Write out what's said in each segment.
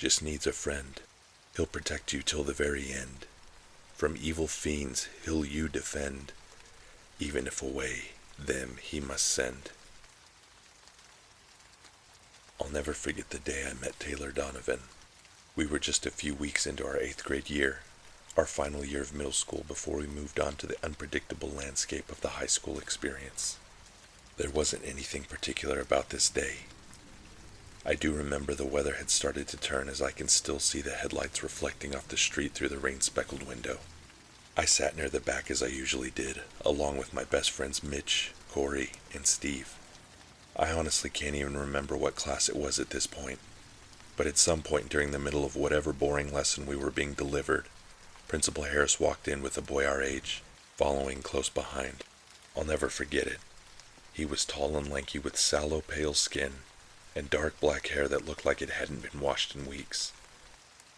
just needs a friend. He'll protect you till the very end. From evil fiends he'll you defend, even if away them he must send. I'll never forget the day I met Taylor Donovan. We were just a few weeks into our 8th grade year, our final year of middle school before we moved on to the unpredictable landscape of the high school experience. There wasn't anything particular about this day. I do remember the weather had started to turn, as I can still see the headlights reflecting off the street through the rain-speckled window. I sat near the back as I usually did, along with my best friends Mitch, Corey, and Steve. I honestly can't even remember what class it was at this point, but at some point during the middle of whatever boring lesson we were being delivered, Principal Harris walked in with a boy our age, following close behind. I'll never forget it. He was tall and lanky with sallow, pale skin, and dark black hair that looked like it hadn't been washed in weeks.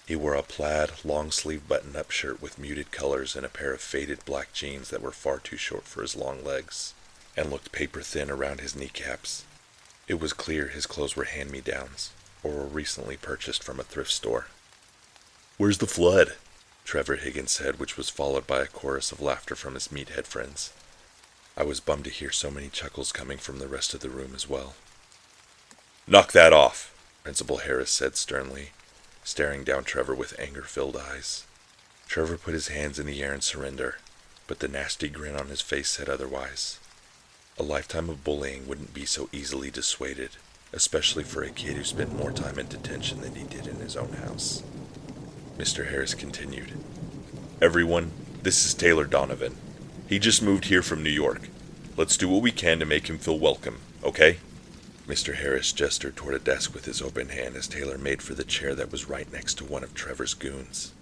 He wore a plaid, long-sleeved button-up shirt with muted colors and a pair of faded black jeans that were far too short for his long legs, and looked paper-thin around his kneecaps. It was clear his clothes were hand-me-downs, or were recently purchased from a thrift store. "Where's the flood?" Trevor Higgins said, which was followed by a chorus of laughter from his meathead friends. I was bummed to hear so many chuckles coming from the rest of the room as well. "Knock that off," Principal Harris said sternly, staring down Trevor with anger-filled eyes. Trevor put his hands in the air in surrender, but the nasty grin on his face said otherwise. A lifetime of bullying wouldn't be so easily dissuaded, especially for a kid who spent more time in detention than he did in his own house. Mr. Harris continued, "Everyone, this is Taylor Donovan. He just moved here from New York. Let's do what we can to make him feel welcome, okay?" Mr. Harris gestured toward a desk with his open hand as Taylor made for the chair that was right next to one of Trevor's goons.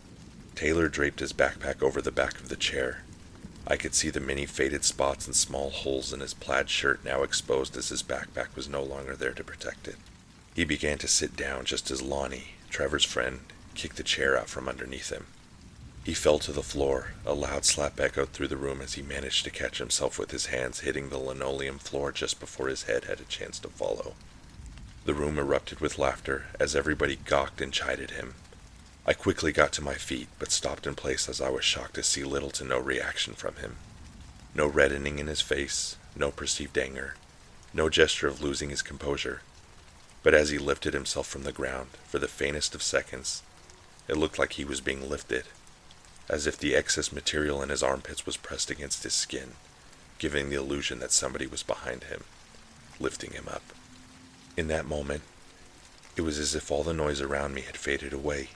Taylor draped his backpack over the back of the chair. I could see the many faded spots and small holes in his plaid shirt now exposed as his backpack was no longer there to protect it. He began to sit down just as Lonnie, Trevor's friend, kicked the chair out from underneath him. He fell to the floor. A loud slap echoed through the room as he managed to catch himself with his hands hitting the linoleum floor just before his head had a chance to follow. The room erupted with laughter as everybody gawked and chided him. I quickly got to my feet, but stopped in place as I was shocked to see little to no reaction from him. No reddening in his face, no perceived anger, no gesture of losing his composure. But as he lifted himself from the ground, for the faintest of seconds, it looked like he was being lifted, as if the excess material in his armpits was pressed against his skin, giving the illusion that somebody was behind him, lifting him up. In that moment, it was as if all the noise around me had faded away,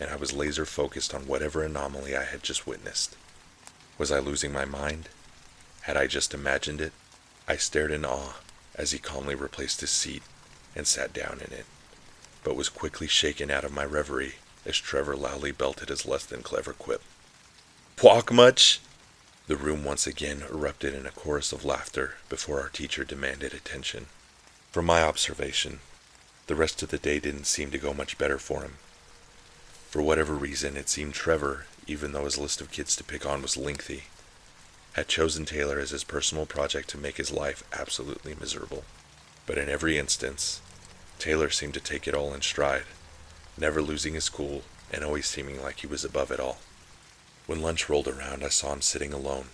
and I was laser-focused on whatever anomaly I had just witnessed. Was I losing my mind? Had I just imagined it? I stared in awe as he calmly replaced his seat and sat down in it, but was quickly shaken out of my reverie as Trevor loudly belted his less-than-clever quip. "Walk much?" The room once again erupted in a chorus of laughter before our teacher demanded attention. From my observation, the rest of the day didn't seem to go much better for him. For whatever reason, it seemed Trevor, even though his list of kids to pick on was lengthy, had chosen Taylor as his personal project to make his life absolutely miserable. But in every instance, Taylor seemed to take it all in stride, never losing his cool and always seeming like he was above it all. When lunch rolled around, I saw him sitting alone.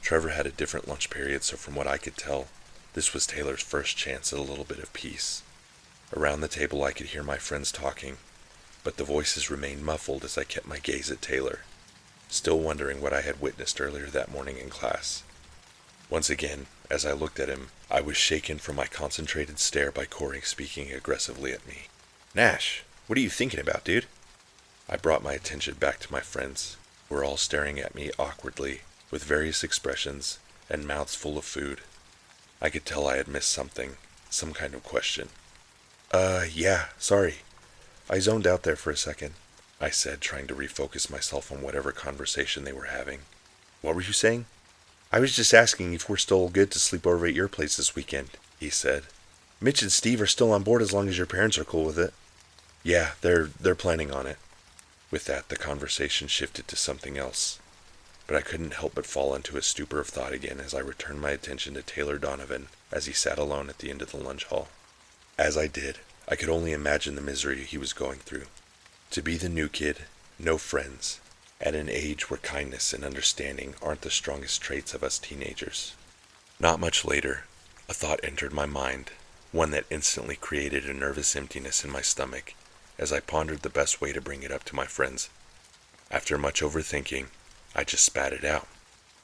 Trevor had a different lunch period, so from what I could tell, this was Taylor's first chance at a little bit of peace. Around the table I could hear my friends talking, but the voices remained muffled as I kept my gaze at Taylor, still wondering what I had witnessed earlier that morning in class. Once again, as I looked at him, I was shaken from my concentrated stare by Corey speaking aggressively at me. "Nash, what are you thinking about, dude?" I brought my attention back to my friends, who were all staring at me awkwardly, with various expressions, and mouths full of food. I could tell I had missed something, some kind of question. Yeah, sorry. I zoned out there for a second," I said, trying to refocus myself on whatever conversation they were having. "What were you saying?" "I was just asking if we're still good to sleep over at your place this weekend," he said. "Mitch and Steve are still on board as long as your parents are cool with it." "Yeah, they're planning on it." With that, the conversation shifted to something else, but I couldn't help but fall into a stupor of thought again as I returned my attention to Taylor Donovan as he sat alone at the end of the lunch hall. As I did, I could only imagine the misery he was going through. To be the new kid, no friends, at an age where kindness and understanding aren't the strongest traits of us teenagers. Not much later, a thought entered my mind, one that instantly created a nervous emptiness in my stomach as I pondered the best way to bring it up to my friends. After much overthinking, I just spat it out.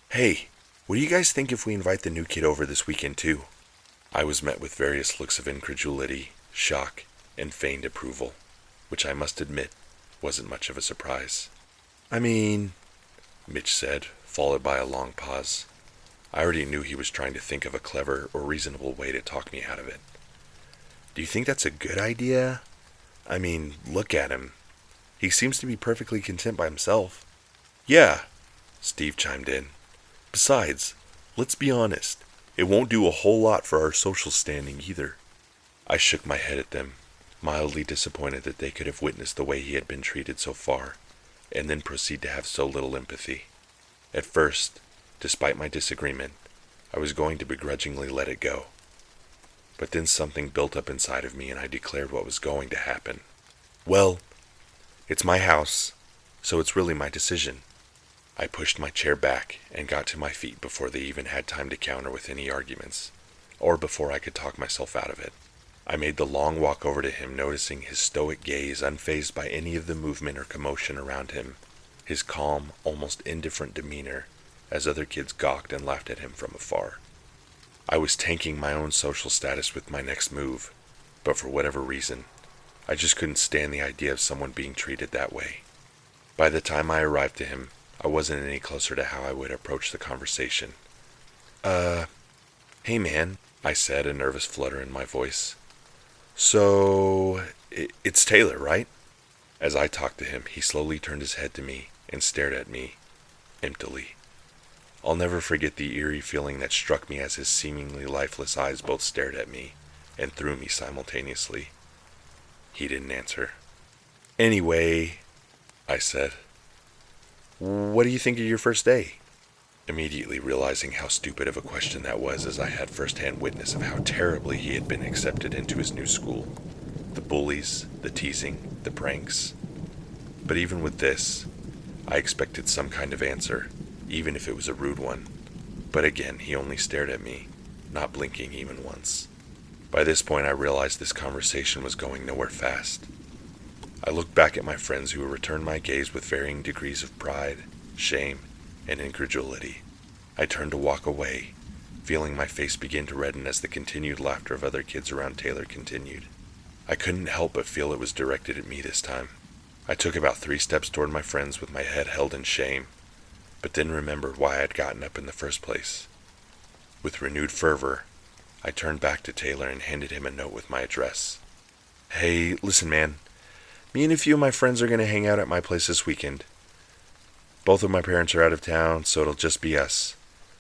"Hey, what do you guys think if we invite the new kid over this weekend too?" I was met with various looks of incredulity, shock, and feigned approval, which I must admit wasn't much of a surprise. "I mean," Mitch said, followed by a long pause. I already knew he was trying to think of a clever or reasonable way to talk me out of it. "Do you think that's a good idea? I mean, look at him. He seems to be perfectly content by himself." "Yeah," Steve chimed in. "Besides, let's be honest, it won't do a whole lot for our social standing either." I shook my head at them, mildly disappointed that they could have witnessed the way he had been treated so far, and then proceed to have so little empathy. At first, despite my disagreement, I was going to begrudgingly let it go. But then something built up inside of me and I declared what was going to happen. "Well, it's my house, so it's really my decision." I pushed my chair back and got to my feet before they even had time to counter with any arguments, or before I could talk myself out of it. I made the long walk over to him, noticing his stoic gaze unfazed by any of the movement or commotion around him, his calm, almost indifferent demeanor, as other kids gawked and laughed at him from afar. I was tanking my own social status with my next move, but for whatever reason, I just couldn't stand the idea of someone being treated that way. By the time I arrived to him, I wasn't any closer to how I would approach the conversation. Hey man," I said, a nervous flutter in my voice. "So, it's Taylor, right?" As I talked to him, he slowly turned his head to me and stared at me, emptily. I'll never forget the eerie feeling that struck me as his seemingly lifeless eyes both stared at me and through me simultaneously. He didn't answer. "Anyway," I said, "what do you think of your first day?" Immediately realizing how stupid of a question that was, as I had first-hand witness of how terribly he had been accepted into his new school. The bullies, the teasing, the pranks. But even with this, I expected some kind of answer, even if it was a rude one. But again, he only stared at me, not blinking even once. By this point, I realized this conversation was going nowhere fast. I looked back at my friends who returned my gaze with varying degrees of pride, shame, and incredulity. I turned to walk away, feeling my face begin to redden as the continued laughter of other kids around Taylor continued. I couldn't help but feel it was directed at me this time. I took about 3 steps toward my friends with my head held in shame, but then remembered why I had gotten up in the first place. With renewed fervor, I turned back to Taylor and handed him a note with my address. "Hey, listen man, me and a few of my friends are going to hang out at my place this weekend. Both of my parents are out of town, so it'll just be us.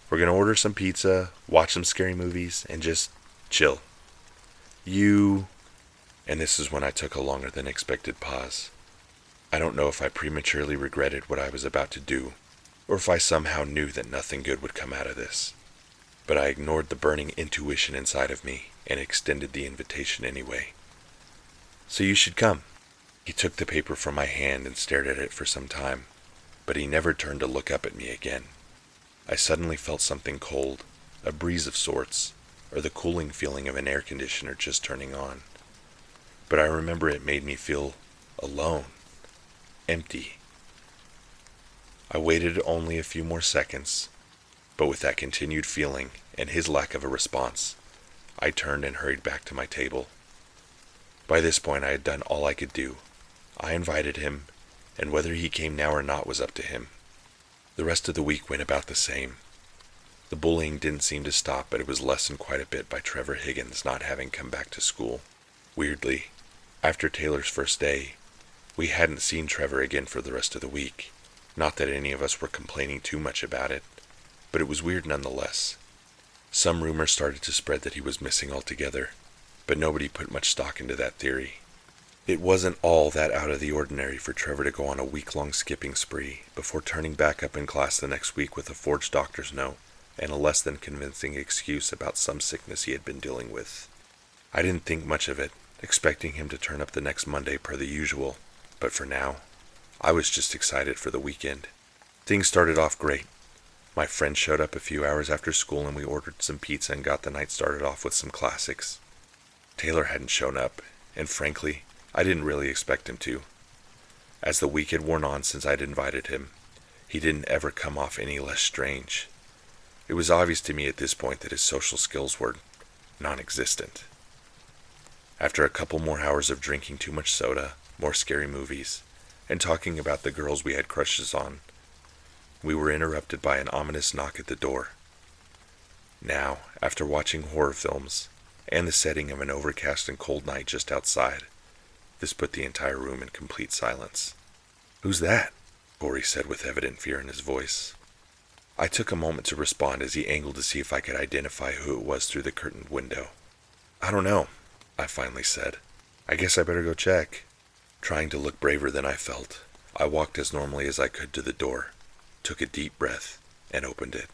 We're going to order some pizza, watch some scary movies, and just chill. You..." And this is when I took a longer than expected pause. I don't know if I prematurely regretted what I was about to do, or if I somehow knew that nothing good would come out of this. But I ignored the burning intuition inside of me and extended the invitation anyway. "So you should come." He took the paper from my hand and stared at it for some time, but he never turned to look up at me again. I suddenly felt something cold, a breeze of sorts, or the cooling feeling of an air conditioner just turning on. But I remember it made me feel alone, empty. I waited only a few more seconds, but with that continued feeling and his lack of a response, I turned and hurried back to my table. By this point, I had done all I could do. I invited him, and whether he came now or not was up to him. The rest of the week went about the same. The bullying didn't seem to stop, but it was lessened quite a bit by Trevor Higgins not having come back to school. Weirdly, after Taylor's first day, we hadn't seen Trevor again for the rest of the week. Not that any of us were complaining too much about it, but it was weird nonetheless. Some rumors started to spread that he was missing altogether, but nobody put much stock into that theory. It wasn't all that out of the ordinary for Trevor to go on a week-long skipping spree before turning back up in class the next week with a forged doctor's note and a less than convincing excuse about some sickness he had been dealing with. I didn't think much of it, expecting him to turn up the next Monday per the usual, but for now, I was just excited for the weekend. Things started off great. My friend showed up a few hours after school and we ordered some pizza and got the night started off with some classics. Taylor hadn't shown up, and frankly, I didn't really expect him to. As the week had worn on since I'd invited him, he didn't ever come off any less strange. It was obvious to me at this point that his social skills were non-existent. After a couple more hours of drinking too much soda, more scary movies, and talking about the girls we had crushes on, we were interrupted by an ominous knock at the door. Now, after watching horror films, and the setting of an overcast and cold night just outside, this put the entire room in complete silence. "Who's that?" Corey said with evident fear in his voice. I took a moment to respond as he angled to see if I could identify who it was through the curtained window. "I don't know," I finally said. "I guess I better go check." Trying to look braver than I felt, I walked as normally as I could to the door, took a deep breath, and opened it.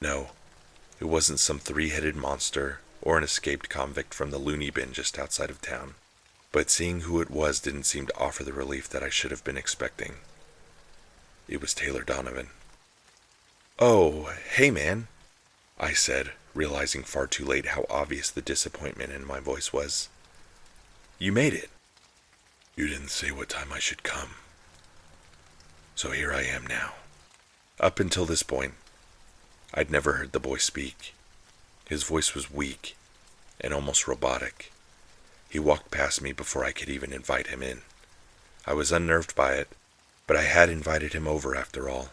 No, it wasn't some three-headed monster or an escaped convict from the loony bin just outside of town, but seeing who it was didn't seem to offer the relief that I should have been expecting. It was Taylor Donovan. "Oh, hey man," I said, realizing far too late how obvious the disappointment in my voice was. "You made it." "You didn't say what time I should come. So here I am now." Up until this point, I'd never heard the boy speak. His voice was weak and almost robotic. He walked past me before I could even invite him in. I was unnerved by it, but I had invited him over after all.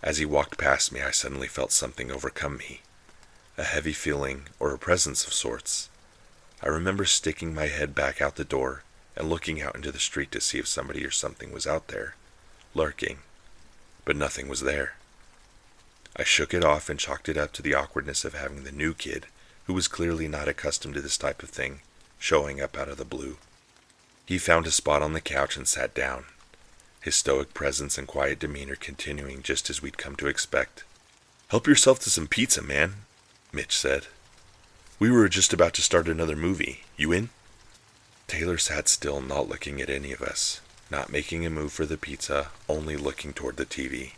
As he walked past me, I suddenly felt something overcome me, a heavy feeling or a presence of sorts. I remember sticking my head back out the door and looking out into the street to see if somebody or something was out there, lurking, but nothing was there. I shook it off and chalked it up to the awkwardness of having the new kid, who was clearly not accustomed to this type of thing, showing up out of the blue. He found a spot on the couch and sat down, his stoic presence and quiet demeanor continuing just as we'd come to expect. "Help yourself to some pizza, man," Mitch said. "We were just about to start another movie. You in?" Taylor sat still, not looking at any of us, not making a move for the pizza, only looking toward the TV.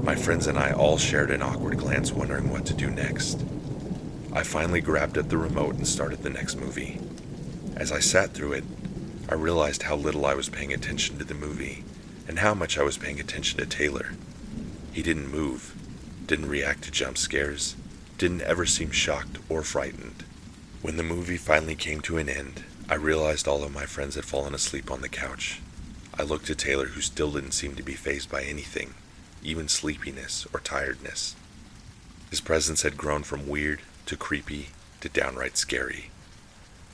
My friends and I all shared an awkward glance, wondering what to do next. I finally grabbed at the remote and started the next movie. As I sat through it, I realized how little I was paying attention to the movie, and how much I was paying attention to Taylor. He didn't move, didn't react to jump scares, didn't ever seem shocked or frightened. When the movie finally came to an end, I realized all of my friends had fallen asleep on the couch. I looked at Taylor, who still didn't seem to be fazed by anything, even sleepiness or tiredness. His presence had grown from weird to creepy to downright scary.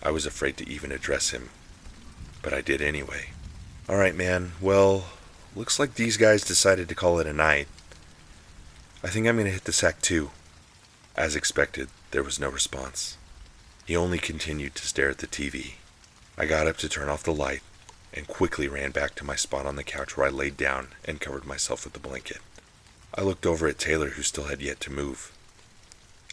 I was afraid to even address him, but I did anyway. "All right, man, well, looks like these guys decided to call it a night. I think I'm going to hit the sack too." As expected, there was no response. He only continued to stare at the TV. I got up to turn off the light and quickly ran back to my spot on the couch where I laid down and covered myself with the blanket. I looked over at Taylor, who still had yet to move.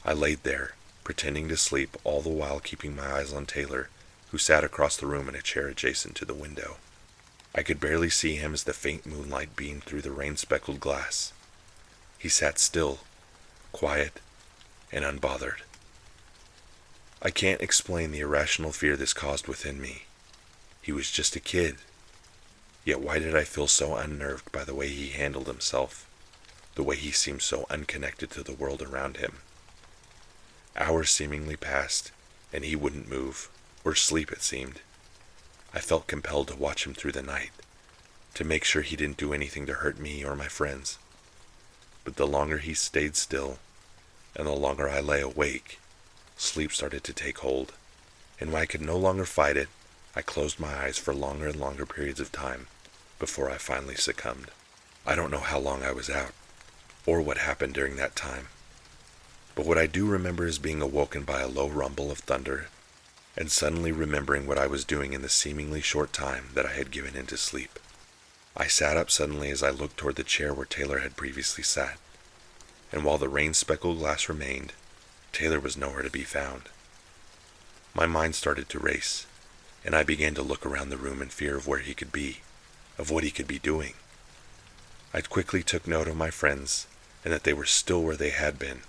I laid there, pretending to sleep, all the while keeping my eyes on Taylor, who sat across the room in a chair adjacent to the window. I could barely see him as the faint moonlight beamed through the rain-speckled glass. He sat still, quiet, and unbothered. I can't explain the irrational fear this caused within me. He was just a kid. Yet why did I feel so unnerved by the way he handled himself, the way he seemed so unconnected to the world around him? Hours seemingly passed, and he wouldn't move, or sleep it seemed. I felt compelled to watch him through the night, to make sure he didn't do anything to hurt me or my friends. But the longer he stayed still, and the longer I lay awake, sleep started to take hold, and when I could no longer fight it, I closed my eyes for longer and longer periods of time before I finally succumbed. I don't know how long I was out, or what happened during that time, but what I do remember is being awoken by a low rumble of thunder, and suddenly remembering what I was doing in the seemingly short time that I had given into sleep. I sat up suddenly as I looked toward the chair where Taylor had previously sat, and while the rain-speckled glass remained, Taylor was nowhere to be found. My mind started to race, and I began to look around the room in fear of where he could be, of what he could be doing. I quickly took note of my friends, and that they were still where they had been,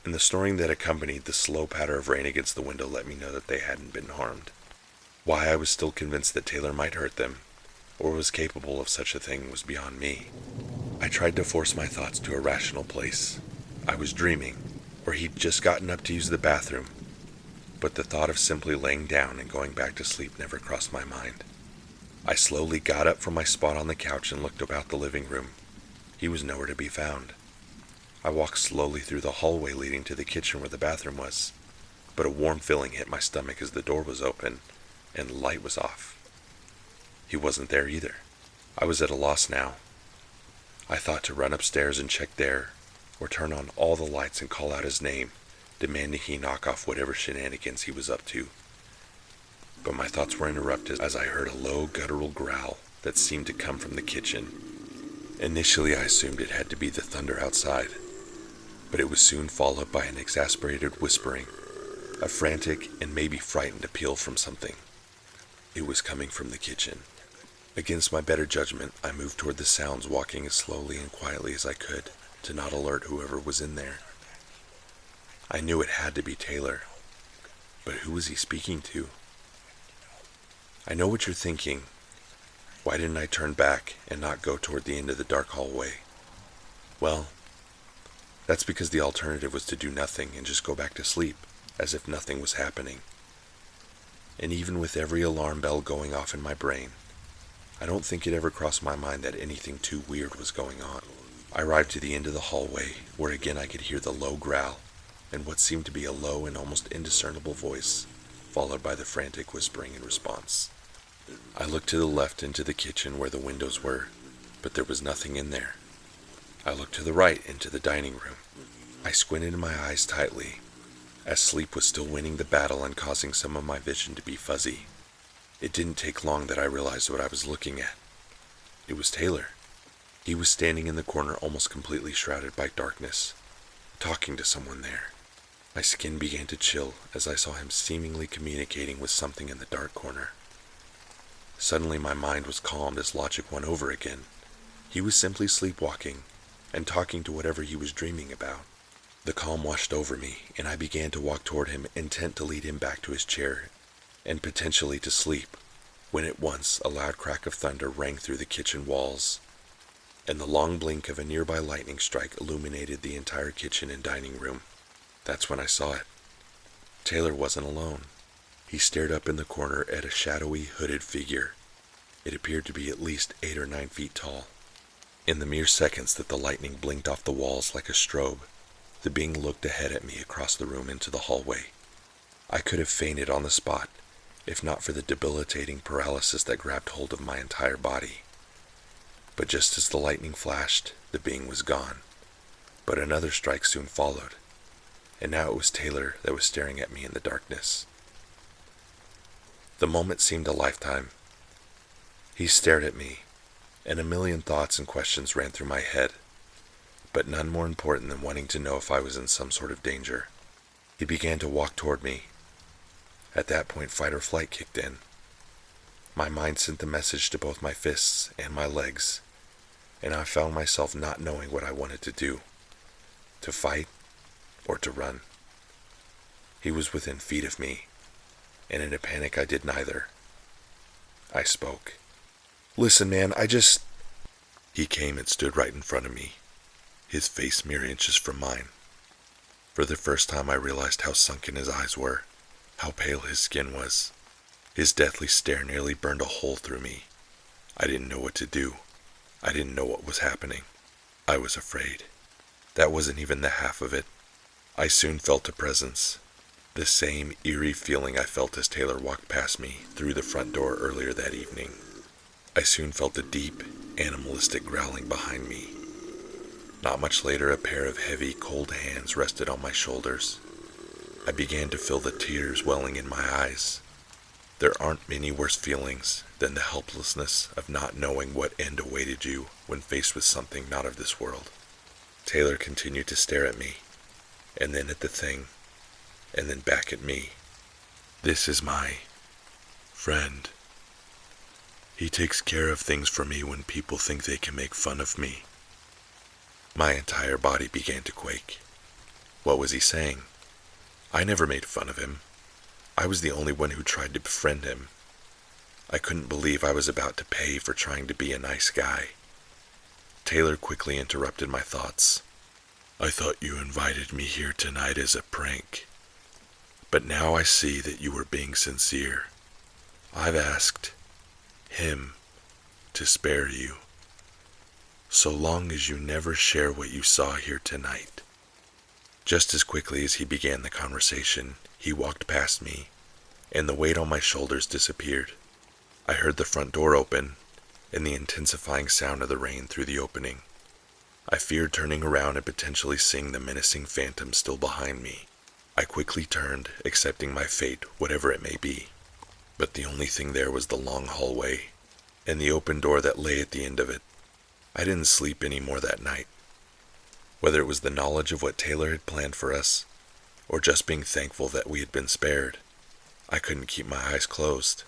and the snoring that accompanied the slow patter of rain against the window let me know that they hadn't been harmed. Why I was still convinced that Taylor might hurt them, or was capable of such a thing, was beyond me. I tried to force my thoughts to a rational place. I was dreaming, or he'd just gotten up to use the bathroom, but the thought of simply laying down and going back to sleep never crossed my mind. I slowly got up from my spot on the couch and looked about the living room. He was nowhere to be found. I walked slowly through the hallway leading to the kitchen where the bathroom was, but a warm feeling hit my stomach as the door was open and the light was off. He wasn't there either. I was at a loss now. I thought to run upstairs and check there, or turn on all the lights and call out his name, demanding he knock off whatever shenanigans he was up to. But my thoughts were interrupted as I heard a low guttural growl that seemed to come from the kitchen. Initially I assumed it had to be the thunder outside, but it was soon followed by an exasperated whispering, a frantic and maybe frightened appeal from something. It was coming from the kitchen. Against my better judgment, I moved toward the sounds, walking as slowly and quietly as I could to not alert whoever was in there. I knew it had to be Taylor, but who was he speaking to? I know what you're thinking. Why didn't I turn back and not go toward the end of the dark hallway? Well, that's because the alternative was to do nothing and just go back to sleep, as if nothing was happening. And even with every alarm bell going off in my brain, I don't think it ever crossed my mind that anything too weird was going on. I arrived to the end of the hallway, where again I could hear the low growl, and what seemed to be a low and almost indiscernible voice, followed by the frantic whispering in response. I looked to the left into the kitchen where the windows were, but there was nothing in there. I looked to the right into the dining room. I squinted my eyes tightly, as sleep was still winning the battle and causing some of my vision to be fuzzy. It didn't take long that I realized what I was looking at. It was Taylor. He was standing in the corner almost completely shrouded by darkness, talking to someone there. My skin began to chill as I saw him seemingly communicating with something in the dark corner. Suddenly my mind was calmed as logic won over again. He was simply sleepwalking and talking to whatever he was dreaming about. The calm washed over me, and I began to walk toward him, intent to lead him back to his chair and potentially to sleep, when at once a loud crack of thunder rang through the kitchen walls, and the long blink of a nearby lightning strike illuminated the entire kitchen and dining room. That's when I saw it. Taylor wasn't alone. He stared up in the corner at a shadowy, hooded figure. It appeared to be at least 8 or 9 feet tall. In the mere seconds that the lightning blinked off the walls like a strobe, the being looked ahead at me across the room into the hallway. I could have fainted on the spot, if not for the debilitating paralysis that grabbed hold of my entire body. But just as the lightning flashed, the being was gone. But another strike soon followed, and now it was Taylor that was staring at me in the darkness. The moment seemed a lifetime. He stared at me, and a million thoughts and questions ran through my head, but none more important than wanting to know if I was in some sort of danger. He began to walk toward me. At that point, fight or flight kicked in. My mind sent the message to both my fists and my legs, and I found myself not knowing what I wanted to do, to fight or to run. He was within feet of me, and in a panic I did neither. I spoke. "Listen, man, He came and stood right in front of me, his face mere inches from mine. For the first time I realized how sunken his eyes were, how pale his skin was. His deathly stare nearly burned a hole through me. I didn't know what to do. I didn't know what was happening. I was afraid. That wasn't even the half of it. I soon felt a presence, the same eerie feeling I felt as Taylor walked past me through the front door earlier that evening. I soon felt a deep, animalistic growling behind me. Not much later, a pair of heavy, cold hands rested on my shoulders. I began to feel the tears welling in my eyes. There aren't many worse feelings than the helplessness of not knowing what end awaited you when faced with something not of this world. Taylor continued to stare at me, and then at the thing, and then back at me. This is my friend. He takes care of things for me when people think they can make fun of me. My entire body began to quake. What was he saying? I never made fun of him. I was the only one who tried to befriend him. I couldn't believe I was about to pay for trying to be a nice guy. Taylor quickly interrupted my thoughts. I thought you invited me here tonight as a prank. But now I see that you were being sincere. I've asked him to spare you, so long as you never share what you saw here tonight. Just as quickly as he began the conversation, he walked past me, and the weight on my shoulders disappeared. I heard the front door open, and the intensifying sound of the rain through the opening. I feared turning around and potentially seeing the menacing phantom still behind me. I quickly turned, accepting my fate, whatever it may be. But the only thing there was the long hallway, and the open door that lay at the end of it. I didn't sleep any more that night. Whether it was the knowledge of what Taylor had planned for us, or just being thankful that we had been spared, I couldn't keep my eyes closed.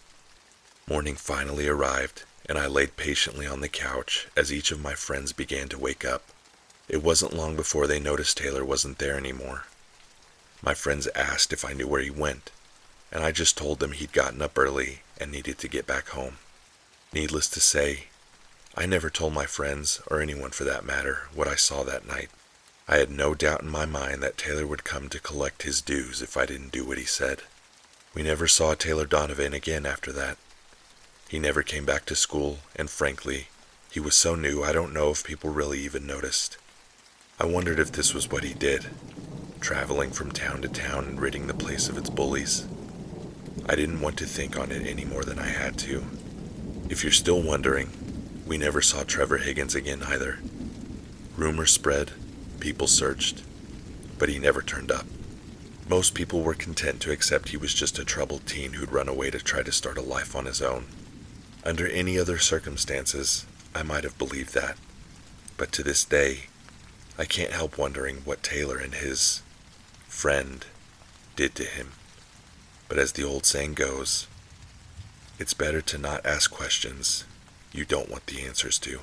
Morning finally arrived, and I laid patiently on the couch as each of my friends began to wake up. It wasn't long before they noticed Taylor wasn't there anymore. My friends asked if I knew where he went, and I just told them he'd gotten up early and needed to get back home. Needless to say, I never told my friends, or anyone for that matter, what I saw that night. I had no doubt in my mind that Taylor would come to collect his dues if I didn't do what he said. We never saw Taylor Donovan again after that. He never came back to school, and frankly, he was so new I don't know if people really even noticed. I wondered if this was what he did, traveling from town to town and ridding the place of its bullies. I didn't want to think on it any more than I had to. If you're still wondering, we never saw Trevor Higgins again either. Rumors spread, people searched, but he never turned up. Most people were content to accept he was just a troubled teen who'd run away to try to start a life on his own. Under any other circumstances, I might have believed that, but to this day, I can't help wondering what Taylor and his friend did to him. But as the old saying goes, it's better to not ask questions you don't want the answers to.